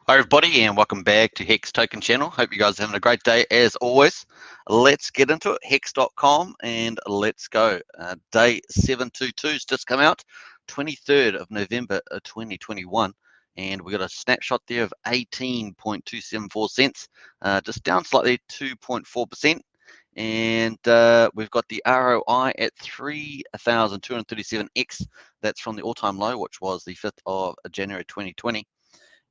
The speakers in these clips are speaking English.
Hi everybody and welcome back to Hex Token Channel. Hope you guys are having a great day as always. Let's get into it. Hex.com and let's go. Day 722 has just come out, 23rd of November 2021, and we got a snapshot there of 18.274 cents, just down slightly 2.4%. And we've got the ROI at 3,237x. That's from the all-time low, which was the 5th of January 2020.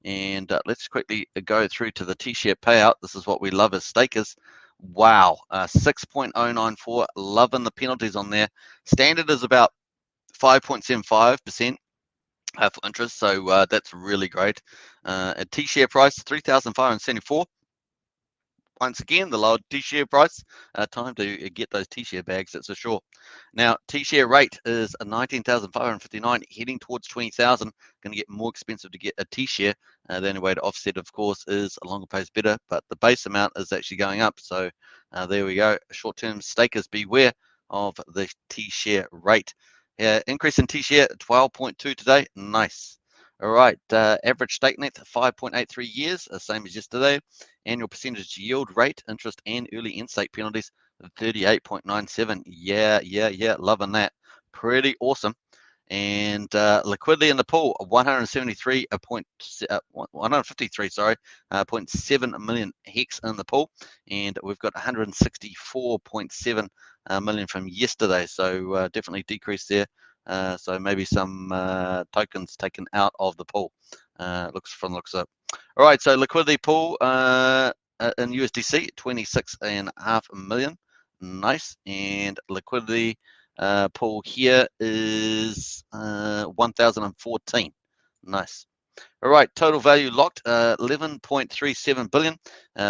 And let's quickly go through to the T-share payout. This is what we love as stakers. Wow, 6.094. Loving the penalties on there. Standard is about 5.75% for interest, so that's really great. A T-share price 3,574. Once again, the lower T-share price. Time to get those T-share bags, that's for sure. Now, T-share rate is 19,559, heading towards 20,000. Going to get more expensive to get a T-share. The only way to offset, of course, is a longer pays better, but the base amount is actually going up. So there we go. Short-term stakers, beware of the T-share rate. Increase in T-share 12.2 today. Nice. All right, average stake length 5.83 years, same as yesterday. Annual percentage yield rate, interest and early in-stake penalties 38.97. Yeah, loving that. Pretty awesome. And liquidity in the pool 153 million hex in the pool, and we've got 164.7 million from yesterday, so definitely decreased there. So maybe some tokens taken out of the pool. Looks up. All right, so liquidity pool in USDC 26.5 million. Nice. And liquidity pool here is 1,014. Nice. All right, total value locked 11.37 billion.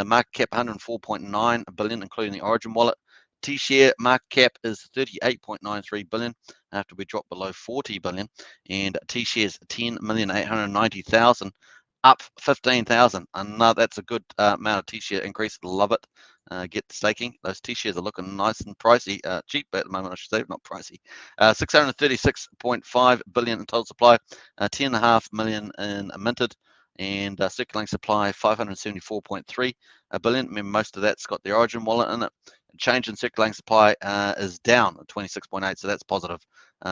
Market cap 104.9 billion, including the Origin wallet. T-share market cap is 38.93 billion after we drop below 40 billion, and T-shares 10,890,000, up 15,000. And that's a good amount of T-share increase. Love it. Get staking. Those T-shares are looking nice and pricey, cheap at the moment, I should say, not pricey. 636.5 billion in total supply, 10.5 million in minted, and circulating supply 574.3 billion. Remember, most of that's got the Origin wallet in it. Change in circulating supply is down 26.8, so that's positive.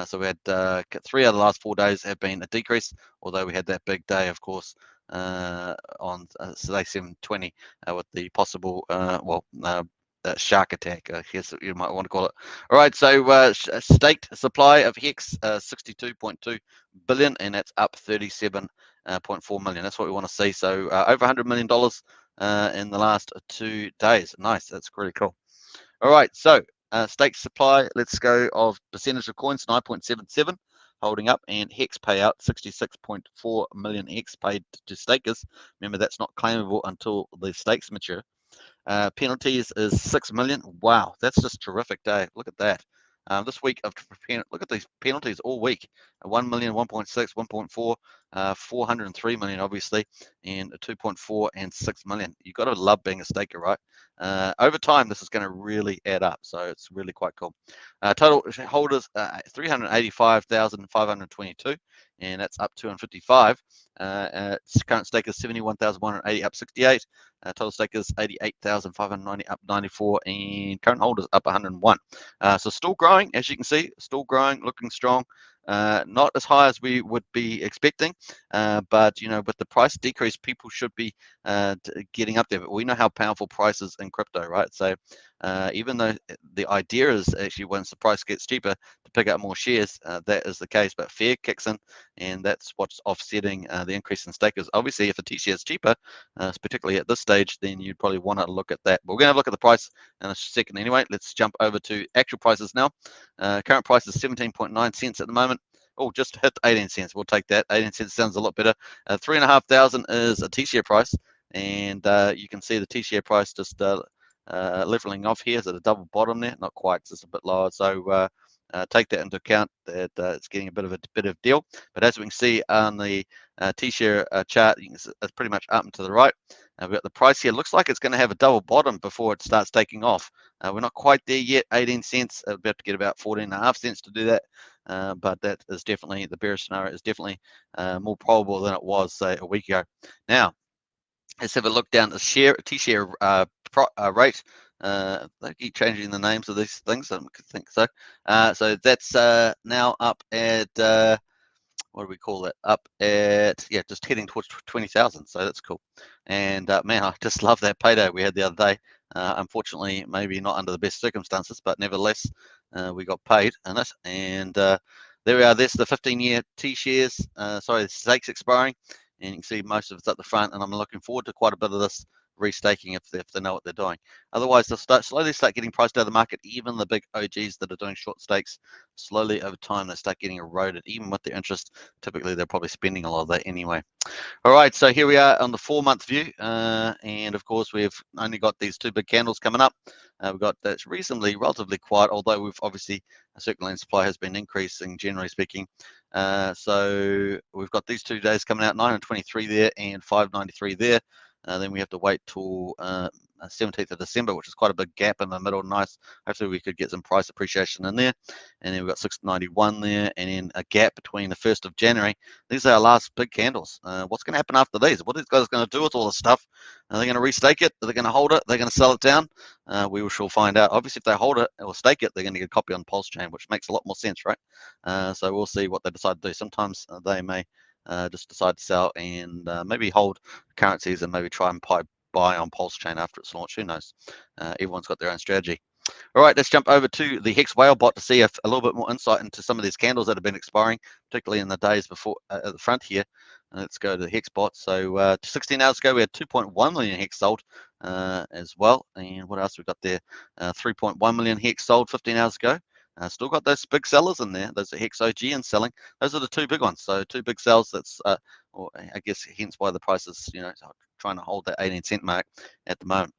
So we had 3 out of the last 4 days have been a decrease, although we had that big day, of course, on day 720 with the possible shark attack, I guess you might want to call it. All right, so staked supply of Hex 62.2 billion, and that's up 37.4 million. That's what we want to see. So over $100 million in the last 2 days. Nice, that's really cool. All right, so stake supply, let's go of percentage of coins, 9.77, holding up, and Hex payout, 66.4 million Hex paid to stakers. Remember, that's not claimable until the stakes mature. Penalties is 6 million. Wow, that's just terrific day. Look at that. This week of look at these penalties all week. 1 million, 1.6, 1.4, 403 million, obviously, and 2.4 and 6 million. You've got to love being a staker, right? Over time, this is going to really add up, so it's really quite cool. Total holders 385,522, and that's up 255. Current stake is 71,180, up 68. Total stake is 88,590, up 94, and current holders up 101. So still growing, as you can see, still growing, looking strong. Not as high as we would be expecting, but with the price decrease, people should be getting up there. But we know how powerful price is in crypto, right? So even though the idea is actually once the price gets cheaper to pick up more shares, that is the case. But fear kicks in, and that's what's offsetting the increase in stakers. Obviously, if a T-share is cheaper, particularly at this stage, then you'd probably want to look at that. But we're going to look at the price in a second anyway. Let's jump over to actual prices now. Current price is 17.9 cents at the moment. Oh, just hit 18 cents. We'll take that. 18 cents sounds a lot better. 3,500 is a T-share price, and you can see the T-share price just leveling off here. Is at a double bottom there? Not quite. It's just a bit lower. So take that into account. That it's getting a bit of deal. But as we can see on the T-share chart, you can see it's pretty much up and to the right. We've got the price here. Looks like it's going to have a double bottom before it starts taking off. We're not quite there yet. 18 cents. We'll have to get about 14.5 cents to do that. But that is definitely, the bearish scenario is definitely more probable than it was, say, a week ago. Now, Let's have a look down the T-share rate. They keep changing the names of these things. I don't think so. So that's now up at what do we call it? Up at, yeah, just heading towards 20,000. So that's cool. And man, I just love that payday we had the other day. Unfortunately, maybe not under the best circumstances, but nevertheless, we got paid in it. And there we are. There's the 15-year T-shares. Sorry, the stakes expiring. And you can see most of it's at the front. And I'm looking forward to quite a bit of this restaking if they know what they're doing. Otherwise, they'll slowly start getting priced out of the market. Even the big OGs that are doing short stakes, slowly over time, they start getting eroded, even with their interest. Typically, they're probably spending a lot of that anyway. All right, so here we are on the 4-month view, and of course we've only got these 2 big candles coming up. We've got that's relatively quiet, although we've obviously circulating supply has been increasing, generally speaking. So we've got these 2 days coming out, 923 there and 593 there. Then we have to wait till 17th of December, which is quite a big gap in the middle. Nice. Hopefully we could get some price appreciation in there. And then we've got 691 there, and then a gap between the 1st of January. These are our last big candles. What's going to happen after these? What are these guys going to do with all this stuff? Are they going to restake it? Are they going to hold it? Are they going to sell it down? We shall find out. Obviously, if they hold it or stake it, they're going to get a copy on PulseChain, which makes a lot more sense, right? So we'll see what they decide to do. Sometimes they may just decide to sell and maybe hold currencies and maybe try and buy on PulseChain after it's launched. Who knows? Everyone's got their own strategy. All right, let's jump over to the Hex Whale bot to see if a little bit more insight into some of these candles that have been expiring, particularly in the days before at the front here. Let's go to the Hex bot. So 16 hours ago, we had 2.1 million Hex sold as well. And what else we got there? 3.1 million Hex sold 15 hours ago. Still got those big sellers in there. Those are Hex OG and selling. Those are the 2 big ones. So 2 big sells. That's, or I guess, hence why the price is, trying to hold that 18-cent mark at the moment.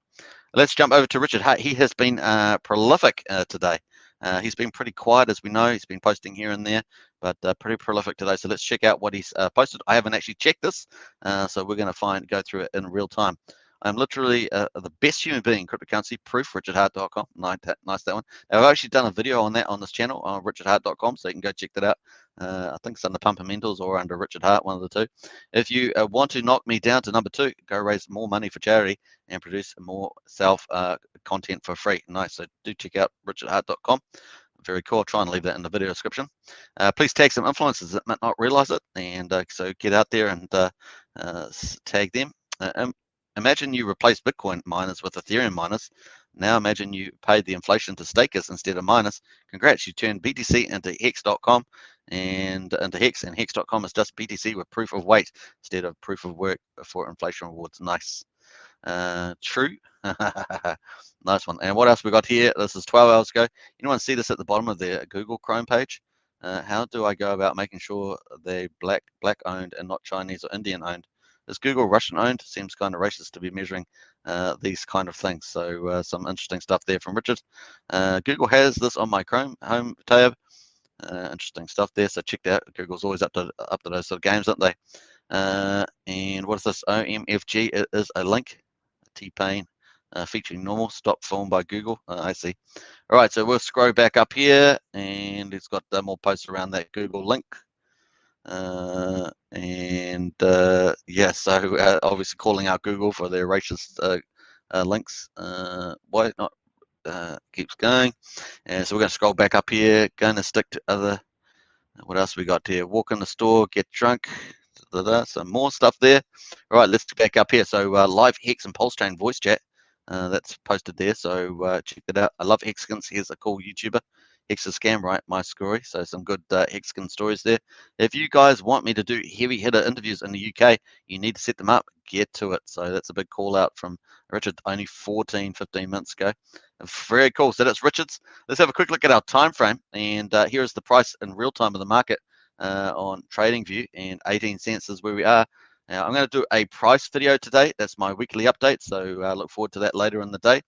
Let's jump over to Richard Hart. He has been prolific today. He's been pretty quiet, as we know. He's been posting here and there, but pretty prolific today. So let's check out what he's posted. I haven't actually checked this, so we're going to go through it in real time. I'm literally the best human being in cryptocurrency, proof, richardhart.com. Nice that one. Now, I've actually done a video on that on this channel, on richardhart.com, so you can go check that out. I think it's under Pumpamentals or under Richard Hart, one of the 2. If you want to knock me down to number 2, go raise more money for charity and produce more self content for free. Nice. So do check out richardhart.com. Very cool. I'll try and leave that in the video description. Please tag some influencers that might not realize it, and so get out there and tag them. Imagine you replaced Bitcoin miners with Ethereum miners. Now imagine you paid the inflation to stakers instead of miners. Congrats, you turned BTC into Hex.com and into Hex, and Hex.com is just BTC with proof of weight instead of proof of work for inflation rewards. Nice. True. Nice one. And what else we got here? This is 12 hours ago. Anyone see this at the bottom of their Google Chrome page? How do I go about making sure they're black owned and not Chinese or Indian owned? Is Google Russian owned? Seems kind of racist to be measuring these kind of things. So some interesting stuff there from Richard. Google has this on my Chrome home tab. Interesting stuff there. So check that out. Google's always up to those sort of games, aren't they? And what is this? OMFG? It is a link. T-Pain featuring normal stop form by Google. I see. All right, so we'll scroll back up here, and it's got more posts around that Google link. Yeah, so obviously calling out Google for their racist links. Why not? Keeps going. And so we're going to scroll back up here. Going to stick to other. What else we got here? Walk in the store, get drunk. Some more stuff there. All right, let's get back up here. So live Hex and PulseChain voice chat. That's posted there, so check that out. I love Hexkins. He's a cool YouTuber. Hex is scam, right? My story. So some good Hexkin stories there. If you guys want me to do heavy hitter interviews in the UK, you need to set them up. Get to it. So that's a big call out from Richard only 15 minutes ago. Very cool. So that's Richard's. Let's have a quick look at our time frame. And here is the price in real time of the market on TradingView, and 18 cents is where we are. Now, I'm going to do a price video today. That's my weekly update, so look forward to that later in the day.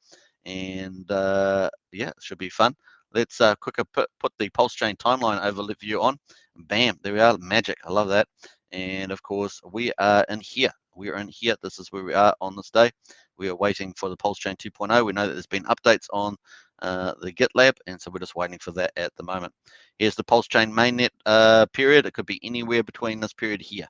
And yeah, it should be fun. Let's quicker put the PulseChain timeline overview on. Bam, there we are. Magic. I love that. And of course, we are in here. We are in here. This is where we are on this day. We are waiting for the PulseChain 2.0. We know that there's been updates on the GitLab, and so we're just waiting for that at the moment. Here's the PulseChain mainnet period. It could be anywhere between this period here.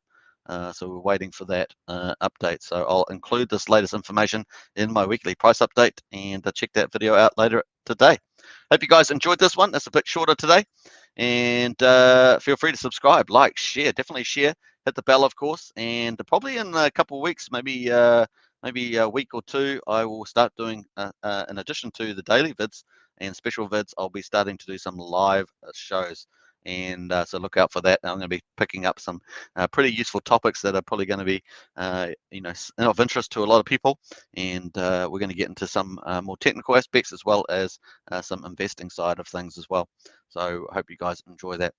So we're waiting for that update. So I'll include this latest information in my weekly price update, and check that video out later today. Hope you guys enjoyed this one. It's a bit shorter today, and feel free to subscribe, like, share, definitely share. Hit the bell, of course, and probably in a couple of weeks, maybe a week or two, I will start doing, in addition to the daily vids and special vids, I'll be starting to do some live shows. And so look out for that. I'm going to be picking up some pretty useful topics that are probably going to be, of interest to a lot of people. And we're going to get into some more technical aspects, as well as some investing side of things as well. So I hope you guys enjoy that.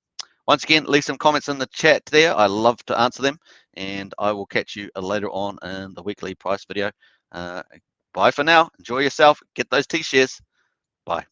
Once again, leave some comments in the chat there. I love to answer them, and I will catch you later on in the weekly price video. Bye for now. Enjoy yourself. Get those T-shares. Bye.